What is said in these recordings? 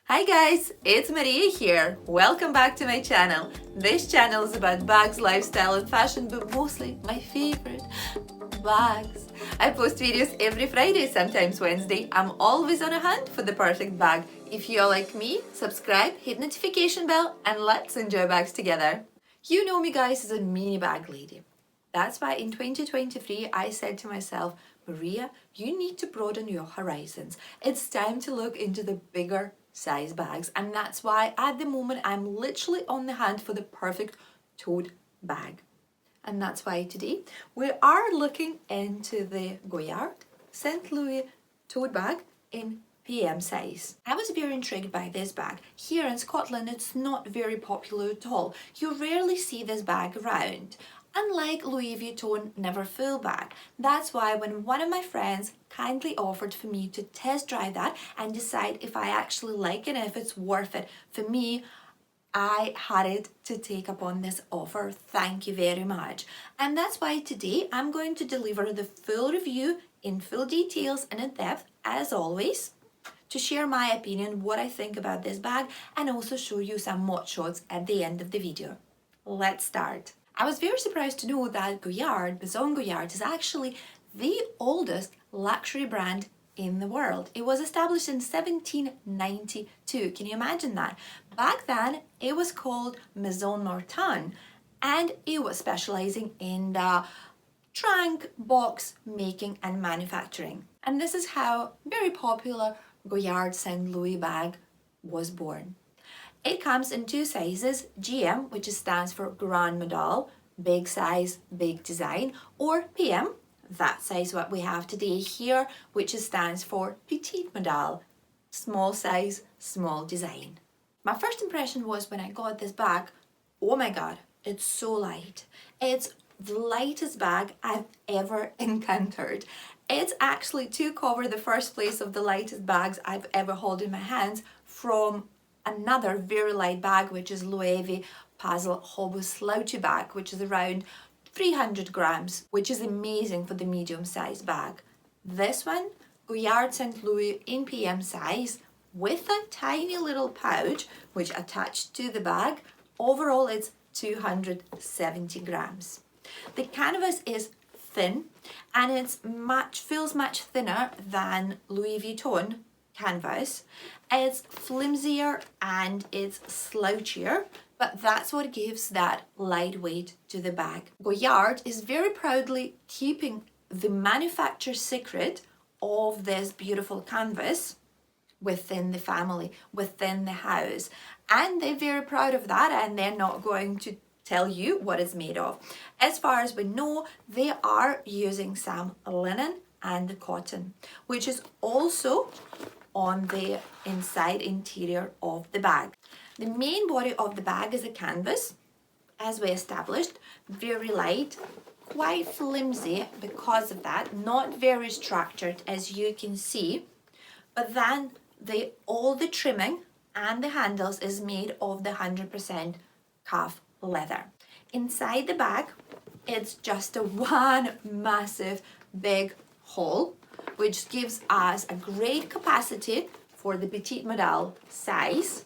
Hi guys, it's Maria here. Welcome back to my channel. This channel is about bags, lifestyle and fashion, but mostly my favorite, bags. I post videos every Friday, sometimes Wednesday. I'm always on a hunt for the perfect bag. If you're like me, subscribe, hit notification bell, and let's enjoy bags together. You know me guys as a mini bag lady. That's why in 2023 I said to myself, Maria, you need to broaden your horizons. It's time to look into the bigger size bags, and that's why at the moment I'm literally on the hunt for the perfect tote bag. And that's why today we are looking into the Goyard St. Louis tote bag in PM size. I was very intrigued by this bag. Here in Scotland it's not very popular at all. You rarely see this bag around. Unlike Louis Vuitton Never Full bag. That's why when one of my friends kindly offered for me to test drive that and decide if I actually like it and if it's worth it for me, I had it to take upon this offer. Thank you very much. And that's why today I'm going to deliver the full review in full details and in depth as always, to share my opinion, what I think about this bag, and also show you some mod shots at the end of the video. Let's start. I was very surprised to know that Goyard, Maison Goyard, is actually the oldest luxury brand in the world. It was established in 1792. Can you imagine that? Back then, it was called Maison Martin, and it was specializing in the trunk, box making and manufacturing. And this is how very popular Goyard St. Louis bag was born. It comes in two sizes, GM, which stands for Grand Model, big size, big design, or PM, that size what we have today here, which stands for Petite Model, small size, small design. My first impression was when I got this bag, oh my god, it's so light. It's the lightest bag I've ever encountered. It's actually to cover the first place of the lightest bags I've ever held in my hands from another very light bag, which is Loewe Puzzle Hobo Slouchy bag, which is around 300 grams, which is amazing for the medium size bag. This one, Goyard St. Louis in PM size, with a tiny little pouch, which attached to the bag. Overall, it's 270 grams. The canvas is thin, and it's feels much thinner than Louis Vuitton canvas. It's flimsier and it's slouchier, but that's what gives that lightweight to the bag. Goyard is very proudly keeping the manufacturer secret of this beautiful canvas within the family, within the house, and they're very proud of that, and they're not going to tell you what it's made of. As far as we know, they are using some linen and cotton, which is also on the inside interior of the bag. The main body of the bag is a canvas, as we established, very light, quite flimsy because of that, not very structured as you can see, but then all the trimming and the handles is made of the 100% calf leather. Inside the bag, it's just a one massive big hole, which gives us a great capacity for the petite model size.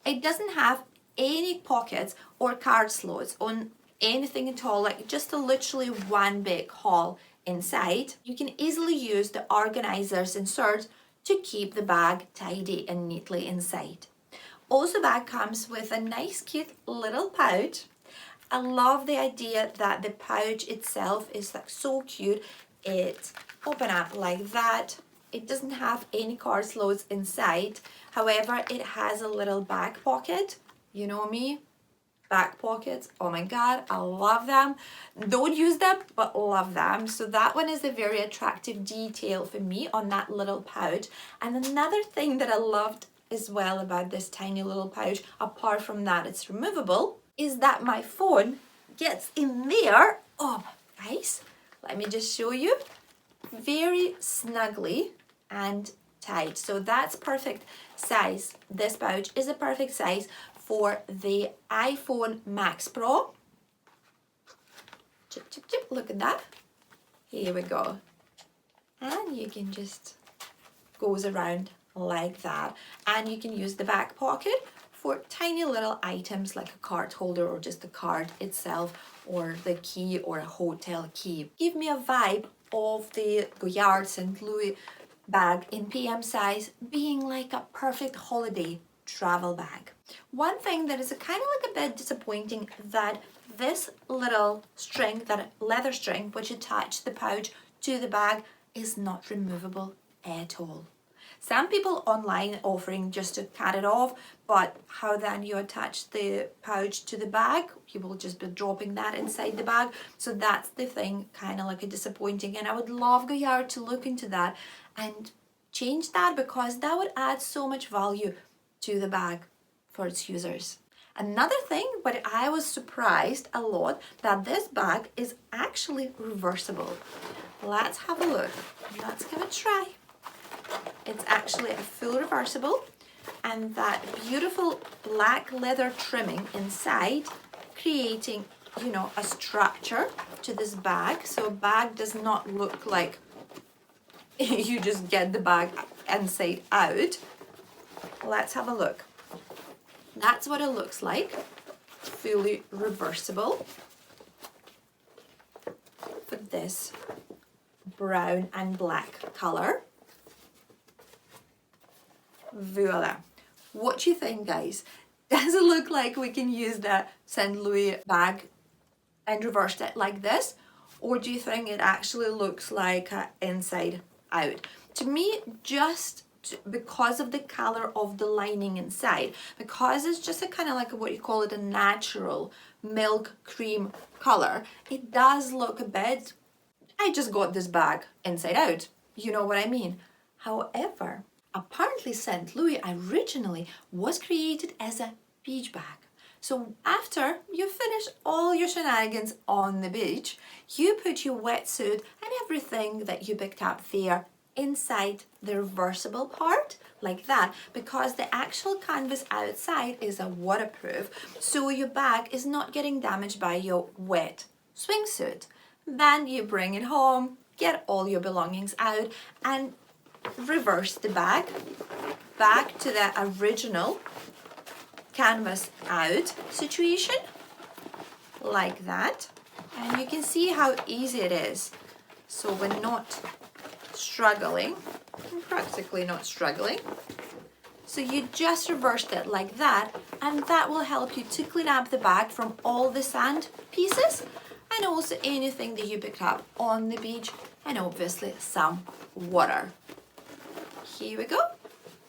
It doesn't have any pockets or card slots on anything at all, like just literally one big hole inside. You can easily use the organizer's insert to keep the bag tidy and neatly inside. Also, bag comes with a nice cute little pouch. I love the idea that the pouch itself is like so cute. It opens up like that. It doesn't have any card slots inside. However, it has a little back pocket. You know me, back pockets. Oh my god, I love them. Don't use them, but love them. So that one is a very attractive detail for me on that little pouch. And another thing that I loved as well about this tiny little pouch, apart from that it's removable, is that my phone gets in there. Oh guys, let me just show you. Very snugly and tight. So that's perfect size. This pouch is a perfect size for the iPhone Max Pro. Chip, chip, chip. Look at that. Here we go. And you can just goes around like that. And you can use the back pocket for tiny little items like a card holder or just the card itself or the key or a hotel key. Give me a vibe of the Goyard St. Louis bag in PM size being like a perfect holiday travel bag. One thing that is kind of like a bit disappointing that this little string, that leather string which attached the pouch to the bag, is not removable at all. Some people online offering just to cut it off, but how then you attach the pouch to the bag? You will just be dropping that inside the bag. So that's the thing, kind of like a disappointing. And I would love Goyard to look into that and change that, because that would add so much value to the bag for its users. Another thing, but I was surprised a lot, that this bag is actually reversible. Let's have a look. Let's give it a try. It's actually a full reversible, and that beautiful black leather trimming inside, creating, you know, a structure to this bag. So a bag does not look like you just get the bag inside out. Let's have a look. That's what it looks like, fully reversible, for this brown and black color. Voila. What do you think, guys? Does it look like we can use the St. Louis bag and reverse it like this? Or do you think it actually looks like inside out? To me, just because of the color of the lining inside, because it's just a kind of like what you call it, a natural milk cream color, it does look a bit, I just got this bag inside out. You know what I mean? However, apparently St. Louis originally was created as a beach bag. So after you finish all your shenanigans on the beach, you put your wetsuit and everything that you picked up there inside the reversible part like that, because the actual canvas outside is a waterproof, so your bag is not getting damaged by your wet swimsuit. Then you bring it home, get all your belongings out, and reverse the bag back to the original canvas out situation like that, and you can see how easy it is. So we're not struggling, practically not struggling. So you just reversed it like that, and that will help you to clean up the bag from all the sand pieces and also anything that you picked up on the beach, and obviously some water. Here we go.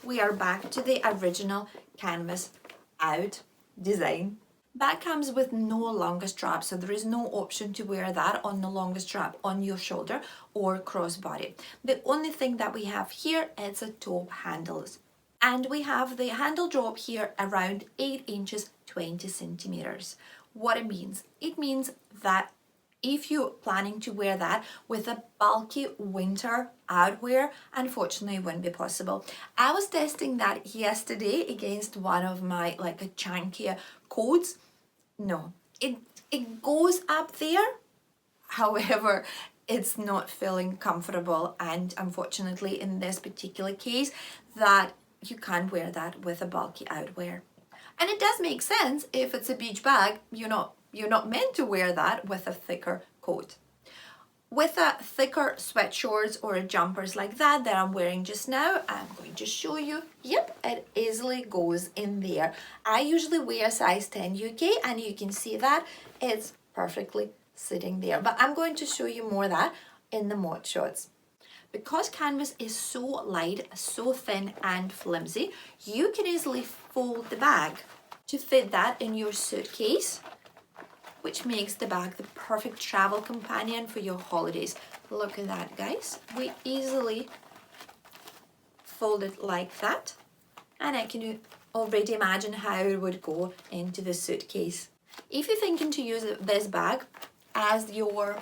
We are back to the original canvas out design. Bag comes with no longer strap, so there is no option to wear that on the longer strap on your shoulder or crossbody. The only thing that we have here is a top handles, and we have the handle drop here around 8 inches 20 centimeters. What it means that if you're planning to wear that with a bulky winter outwear, unfortunately it wouldn't be possible. I was testing that yesterday against one of my like a chunkier coats. No, it goes up there. However, it's not feeling comfortable, and unfortunately in this particular case that you can't wear that with a bulky outwear. And it does make sense if it's a beach bag, you're not meant to wear that with a thicker coat. With a thicker sweatshorts or jumpers like that I'm wearing just now, I'm going to show you. Yep, it easily goes in there. I usually wear size 10 UK, and you can see that it's perfectly sitting there. But I'm going to show you more of that in the mod shots. Because canvas is so light, so thin and flimsy, you can easily fold the bag to fit that in your suitcase, which makes the bag the perfect travel companion for your holidays. Look at that, guys. We easily fold it like that, and I can already imagine how it would go into the suitcase. If you're thinking to use this bag as your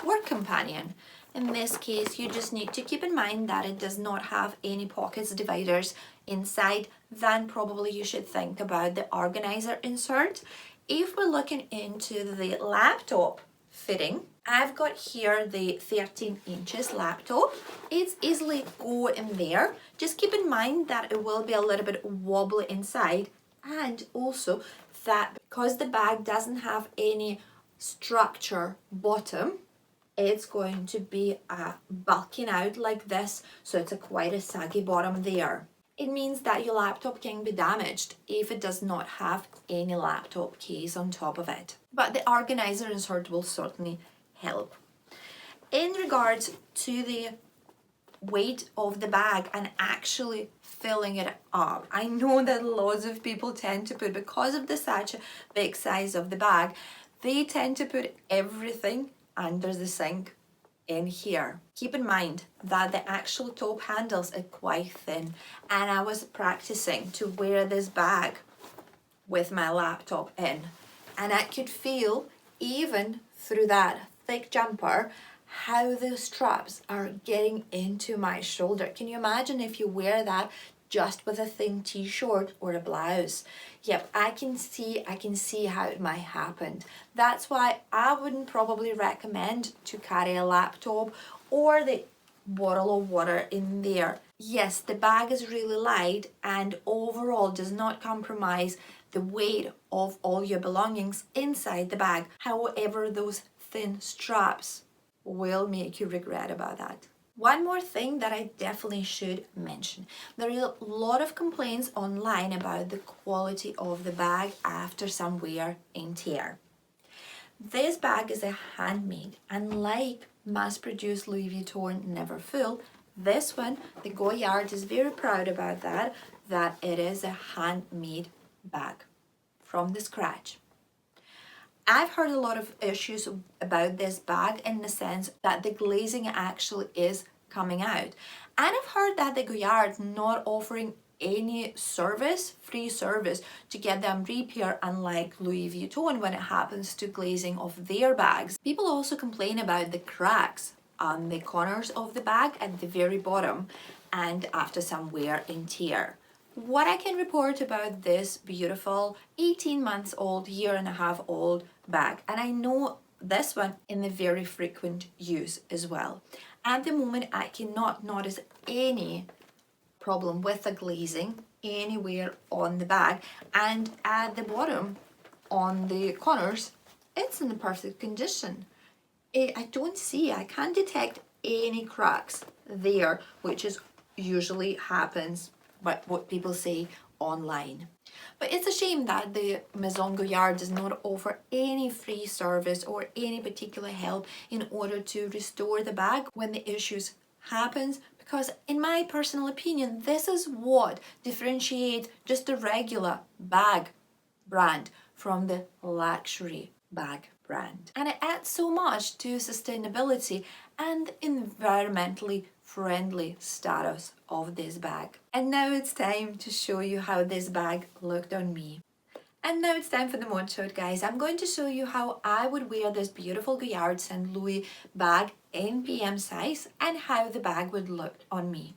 work companion, in this case, you just need to keep in mind that it does not have any pockets dividers inside. Then probably you should think about the organizer insert. If we're looking into the laptop fitting, I've got here the 13 inches laptop. It's easily go in there. Just keep in mind that it will be a little bit wobbly inside, and also that because the bag doesn't have any structure bottom, it's going to be bulking out like this, so it's quite a saggy bottom there. It means that your laptop can be damaged if it does not have any laptop case on top of it. But the organizer insert will certainly help. In regards to the weight of the bag and actually filling it up, I know that lots of people tend to put, because of the such big size of the bag, they tend to put everything under the sink in here. Keep in mind that the actual top handles are quite thin, and I was practicing to wear this bag with my laptop in, and I could feel even through that thick jumper how the straps are getting into my shoulder. Can you imagine if you wear that just with a thin t-shirt or a blouse? Yep, I can see how it might happen. That's why I wouldn't probably recommend to carry a laptop or the bottle of water in there. Yes, the bag is really light and overall does not compromise the weight of all your belongings inside the bag. However, those thin straps will make you regret about that. One more thing that I definitely should mention. There are a lot of complaints online about the quality of the bag after some wear and tear. This bag is a handmade, and like mass-produced Louis Vuitton Never Full, this one, the Goyard, is very proud about that it is a handmade bag from the scratch. I've heard a lot of issues about this bag in the sense that the glazing actually is coming out. And I've heard that the Goyard not offering any service, free service, to get them repair, unlike Louis Vuitton when it happens to glazing of their bags. People also complain about the cracks on the corners of the bag at the very bottom and after some wear and tear. What I can report about this beautiful 18 months old, year and a half old bag, and I know this one in the very frequent use as well. At the moment, I cannot notice any problem with the glazing anywhere on the bag, and at the bottom on the corners, it's in the perfect condition. I can't detect any cracks there, which is usually happens, but what people say online. But it's a shame that the Maison Goyard does not offer any free service or any particular help in order to restore the bag when the issues happens, because in my personal opinion, this is what differentiates just a regular bag brand from the luxury bag brand. And it adds so much to sustainability and environmentally friendly status of this bag. And now it's time to show you how this bag looked on me. And now it's time for the mod shot, guys. I'm going to show you how I would wear this beautiful Goyard St. Louis bag in PM size and how the bag would look on me.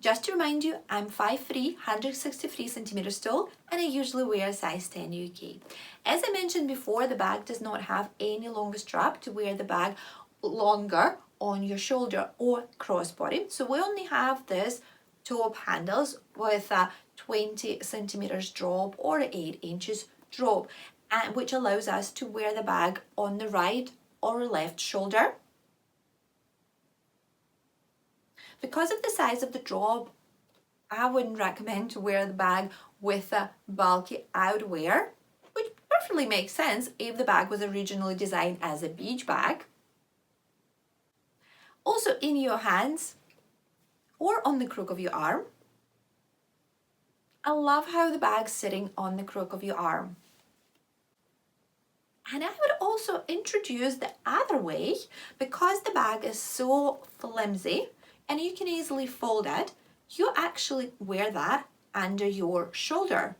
Just to remind you, I'm 5'3", 163 centimeters tall, and I usually wear a size 10 UK. As I mentioned before, the bag does not have any longer strap to wear the bag longer on your shoulder or crossbody. So we only have this top handles with a 20 centimeters drop or 8 inches drop, and which allows us to wear the bag on the right or left shoulder. Because of the size of the drop, I wouldn't recommend to wear the bag with a bulky outwear, which perfectly makes sense if the bag was originally designed as a beach bag. Also in your hands or on the crook of your arm. I love how the bag's sitting on the crook of your arm. And I would also introduce the other way, because the bag is so flimsy and you can easily fold it, you actually wear that under your shoulder.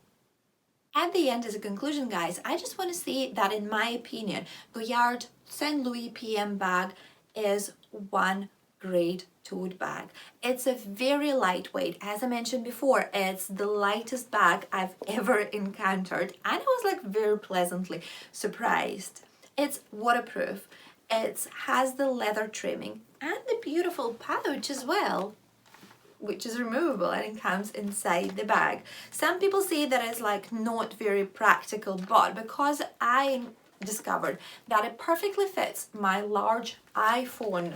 At the end, as a conclusion, guys, I just want to say that in my opinion, Goyard St. Louis PM bag is one great tote bag. It's a very lightweight. As I mentioned before, it's the lightest bag I've ever encountered, and I was like very pleasantly surprised. It's waterproof, It has the leather trimming and the beautiful pouch as well, which is removable and it comes inside the bag. Some people say that it's like not very practical, but because I discovered that it perfectly fits my large iPhone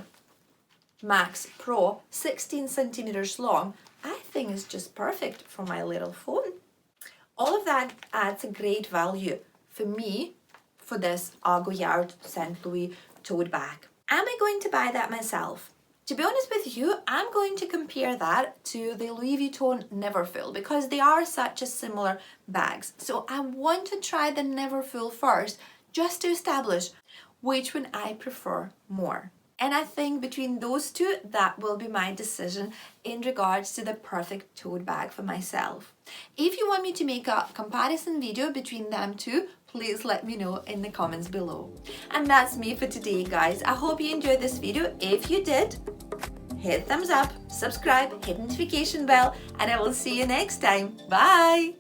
Max Pro, 16 centimeters long, I think it's just perfect for my little phone. All of that adds a great value for me for this Goyard St. Louis tote bag. Am I going to buy that myself? To be honest with you, I'm going to compare that to the Louis Vuitton Neverfull because they are such a similar bags. So I want to try the Neverfull first just to establish which one I prefer more. And I think between those two, that will be my decision in regards to the perfect tote bag for myself. If you want me to make a comparison video between them two, please let me know in the comments below. And that's me for today, guys. I hope you enjoyed this video. If you did, hit thumbs up, subscribe, hit notification bell, and I will see you next time. Bye!